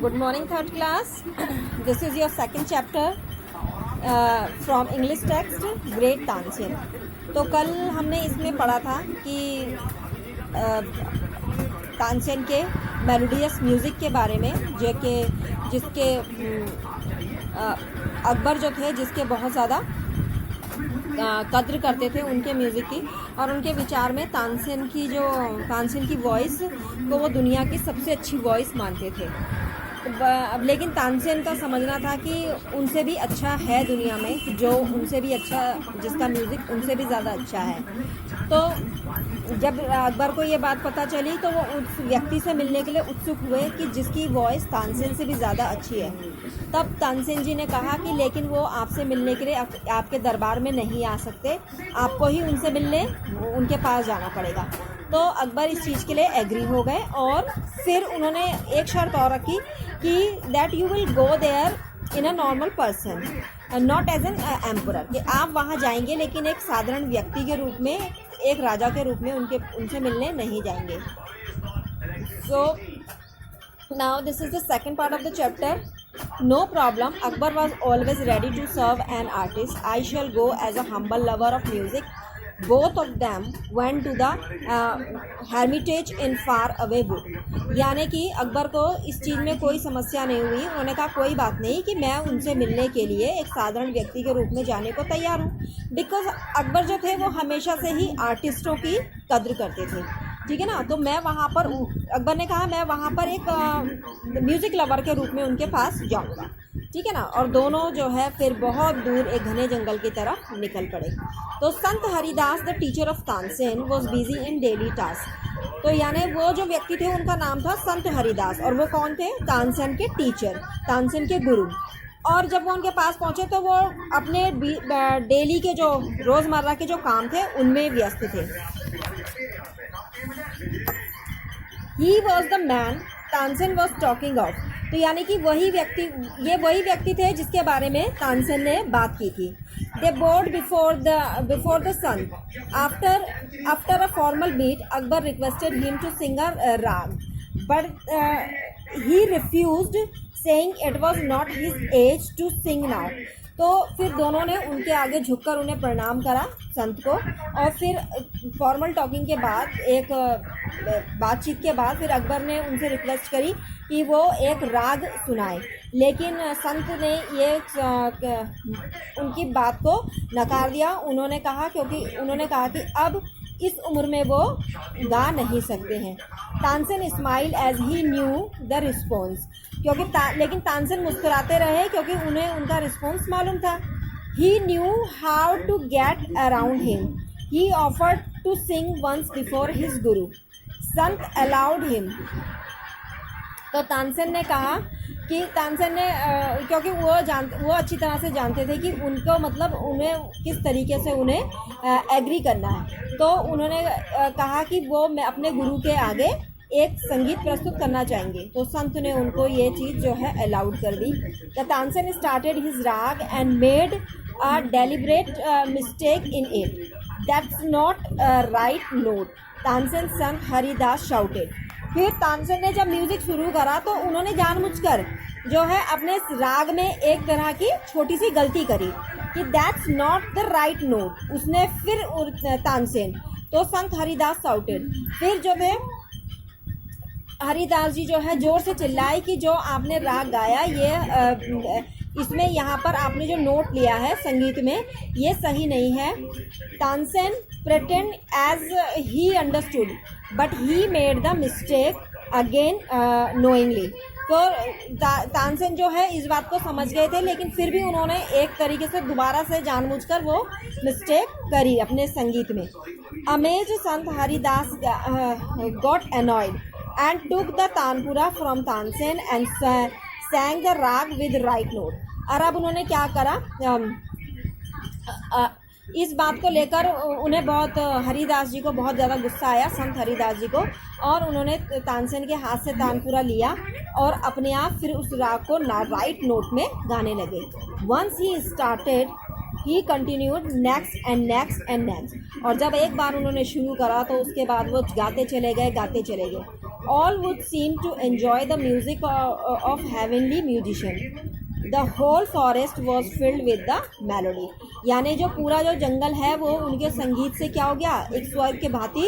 Good morning, third class. This is your second chapter from English text, Great Tansen. तो कल हमने इसमें पढ़ा था कि तानसेन के मेलोडियस म्यूज़िक के बारे में जिसके अकबर जो थे जिसके बहुत ज़्यादा कद्र करते थे उनके म्यूज़िक की, और उनके विचार में तानसेन की वॉइस को वो दुनिया की सबसे अच्छी वॉइस मानते थे। अब लेकिन तानसेन का समझना था कि उनसे भी अच्छा है दुनिया में, जो उनसे भी अच्छा, जिसका म्यूज़िक उनसे भी ज़्यादा अच्छा है। तो जब अकबर को ये बात पता चली तो वो उस व्यक्ति से मिलने के लिए उत्सुक हुए कि जिसकी वॉइस तानसेन से भी ज़्यादा अच्छी है। तब तानसेन जी ने कहा कि लेकिन वो आपसे मिलने के लिए आपके दरबार में नहीं आ सकते, आपको ही उनसे मिलने उनके पास जाना पड़ेगा। तो अकबर इस चीज़ के लिए एग्री हो गए, और फिर उन्होंने एक शर्त और रखी कि that you will go there in a normal person, not as an emperor, कि आप वहाँ जाएंगे लेकिन एक साधारण व्यक्ति के रूप में, एक राजा के रूप में उनसे मिलने नहीं जाएंगे। So now this is the second part of the chapter. No problem. Akbar was always ready to serve an artist. I shall go as a humble lover of music. Both of them went to the hermitage in far away wood. यानी कि अकबर को इस चीज़ में कोई समस्या नहीं हुई। उन्होंने कहा कोई बात नहीं कि मैं उनसे मिलने के लिए एक साधारण व्यक्ति के रूप में जाने को तैयार हूँ, बिकॉज अकबर जो थे वो हमेशा से ही आर्टिस्टों की कद्र करते थे, ठीक है ना। तो मैं वहाँ पर, अकबर ने कहा मैं वहाँ पर एक म्यूज़िक लवर के रूप में उनके पास जाऊँगा, ठीक है ना। और दोनों जो है फिर बहुत दूर एक घने जंगल की तरफ निकल पड़े। तो संत Haridas the teacher of Tansen was busy in daily task. तो यानी वो जो व्यक्ति थे उनका नाम था संत हरिदास, और वो कौन थे? तानसेन के टीचर, तानसेन के गुरु। और जब वो उनके पास पहुँचे तो वो अपने डेली के जो रोज़मर्रा के जो काम थे उनमें व्यस्त थे। He was the man Tansen was talking of. तो यानी कि वही व्यक्ति थे जिसके बारे में तानसेन ने बात की थी। They bowed before the sun. After a formal meet, Akbar requested him to sing a rag, but he refused, saying it was not his age to sing now. तो फिर दोनों ने उनके आगे झुककर उन्हें प्रणाम करा, संत को। और फिर फॉर्मल टॉकिंग के बाद, एक बातचीत के बाद, फिर अकबर ने उनसे रिक्वेस्ट करी कि वो एक राग सुनाए, लेकिन संत ने ये उनकी बात को नकार दिया। उन्होंने कहा कि अब इस उम्र में वो गा नहीं सकते हैं। Tansen smile as he knew the response, लेकिन तानसेन मुस्कुराते रहे क्योंकि उन्हें उनका रिस्पॉन्स मालूम था। He knew how to get around him. He offered to sing once before his guru. संत अलाउड हिम. तो तानसेन ने कहा कि क्योंकि वो अच्छी तरह से जानते थे कि उनको, मतलब उन्हें किस तरीके से उन्हें एग्री करना है। तो उन्होंने कहा कि वो मैं अपने गुरु के आगे एक संगीत प्रस्तुत करना चाहेंगे। तो संत ने उनको ये चीज़ जो है अलाउड कर दी। द तानसेन स्टार्टेड हिज राग and made a deliberate mistake in it. That's not right note. Tansen Sant Haridas shouted. फिर तानसेन ने जब म्यूजिक शुरू करा तो उन्होंने जानबूझकर जो है अपने राग में एक तरह की छोटी सी गलती करी कि that's not the right note. उसने फिर तानसेन, तो संत हरिदास शाउटेड. फिर जो है हरिदास जी जो है जोर से चिल्लाए कि जो आपने राग गाया, ये इसमें यहाँ पर आपने जो नोट लिया है संगीत में, ये सही नहीं है. Tansen pretend as he understood but he made the mistake again knowingly. तो तानसेन जो है इस बात को समझ गए थे, लेकिन फिर भी उन्होंने एक तरीके से दोबारा से जानबूझकर वो मिस्टेक करी अपने संगीत में. Amaze Sant Haridas got annoyed and took the tanpura from Tansen and sang the rag with right note. और अब उन्होंने क्या करा, इस बात को लेकर उन्हें बहुत, हरिदास जी को बहुत ज़्यादा गुस्सा आया, संत हरिदास जी को, और उन्होंने तानसेन के हाथ से तानपुरा लिया और अपने आप फिर उस राग को राइट नोट में गाने लगे. Once he started he continued next and next and next. और जब एक बार उन्होंने शुरू करा तो उसके बाद वो गाते चले गए. All would seem to enjoy the music of heavenly musician. The whole forest was filled with the melody. यानी जो पूरा जो जंगल है वो उनके संगीत से क्या हो गया, एक स्वर्ग के भांति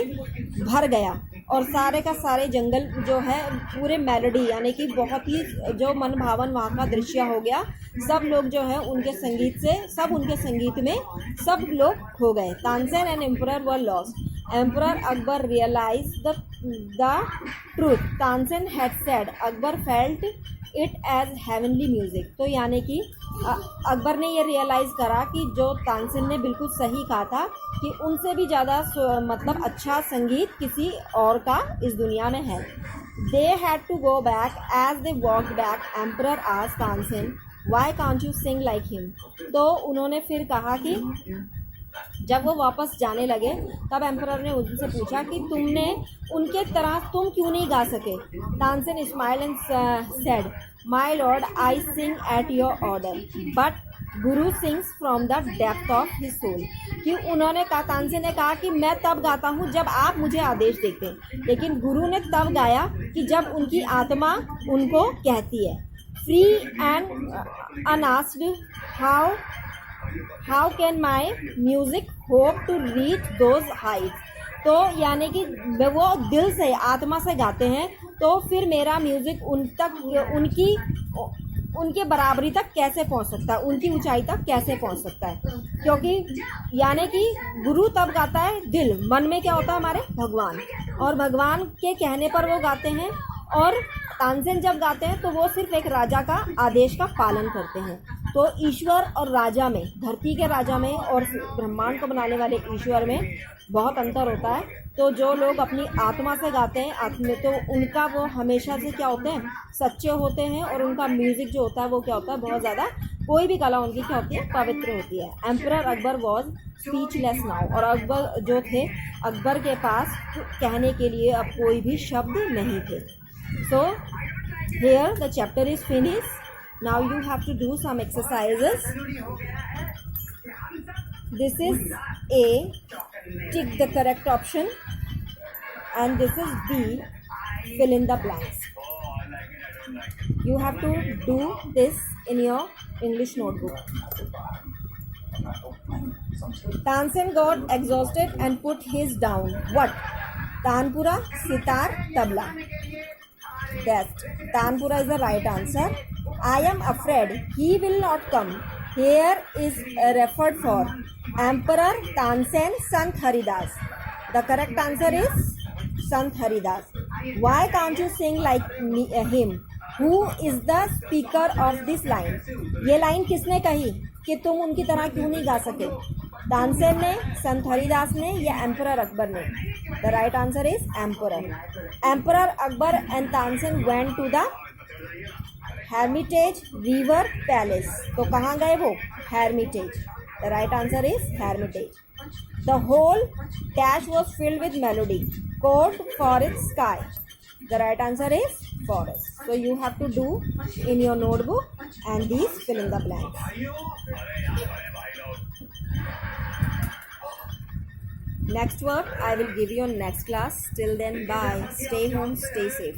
भर गया, और सारे का सारे जंगल जो है पूरे मेलोडी यानी कि बहुत ही जो मन भावन वहाँ का दृश्य हो गया। सब लोग जो है उनके संगीत से, सब उनके संगीत में सब लोग खो गए। Tansen and emperor were lost. Emperor Akbar realized the truth Tansen had said. Akbar felt it as heavenly music. तो यानी कि अकबर ने ये रियलाइज़ करा कि जो तानसेन ने बिल्कुल सही कहा था कि उनसे भी ज़्यादा मतलब अच्छा संगीत किसी और का इस दुनिया में है. They had to go back. As they walked back, Emperor asked Tansen, "Why can't you sing like him?" तो उन्होंने फिर कहा कि जब वो वापस जाने लगे तब एम्परर ने उनसे पूछा कि तुमने उनके तरह तुम क्यों नहीं गा सके. Tansen smile and said, my lord, I sing at your order, but guru sings from the depth of his soul. कि उन्होंने कहा, तानसेन ने कहा कि मैं तब गाता हूँ जब आप मुझे आदेश देते हैं, लेकिन गुरु ने तब गाया कि जब उनकी आत्मा उनको कहती है. Free and unasked, how can my music hope to reach those heights. तो यानी कि वो दिल से आत्मा से गाते हैं तो फिर मेरा म्यूजिक उन तक उनके बराबरी तक कैसे पहुंच सकता है, उनकी ऊंचाई तक कैसे पहुंच सकता है. क्योंकि यानी कि गुरु तब गाता है दिल, मन में क्या होता है हमारे भगवान, और भगवान के कहने पर वो गाते हैं. और तानसेन जब गाते हैं तो वो सिर्फ एक राजा का आदेश का पालन करते हैं. तो ईश्वर और राजा में, धरती के राजा में और ब्रह्मांड को बनाने वाले ईश्वर में बहुत अंतर होता है. तो जो लोग अपनी आत्मा से गाते हैं आत्मा, तो उनका वो हमेशा से क्या होते हैं, सच्चे होते हैं, और उनका म्यूजिक जो होता है वो क्या होता है, बहुत ज़्यादा, कोई भी कला उनकी क्या होती है, पवित्र होती है. Emperor Akbar was speechless now. और अकबर जो थे, अकबर के पास कहने के लिए अब कोई भी शब्द नहीं थे. So here the chapter is finished. Now you have to do some exercises. This is A, tick the correct option, and this is B, fill in the blanks. You have to do this in your English notebook. Tansen got exhausted and put his down. What? Tanpura, sitar, tabla. Best. Tanpura is the right answer. I am afraid he will not come. Here is referred for Emperor Tansen Sant Haridas. The correct answer is Sant Haridas. Why can't you sing like him? Who is the speaker of this line? ये line किसने कही कि तुम उनकी तरह क्यों नहीं गा सके? तानसेन ने, संत हरिदास ने, या एम्परर अकबर ने? The right answer is Emperor. Emperor Akbar and Tansen went to the Hermitage River Palace. तो कहाँ गए वो? Hermitage. The right answer is Hermitage. The whole dash was filled with melody, called for its sky. The right answer is forest. So you have to do in your notebook and these fill in the blanks. Next word I will give you on next class. Till then, bye. Stay home, stay safe.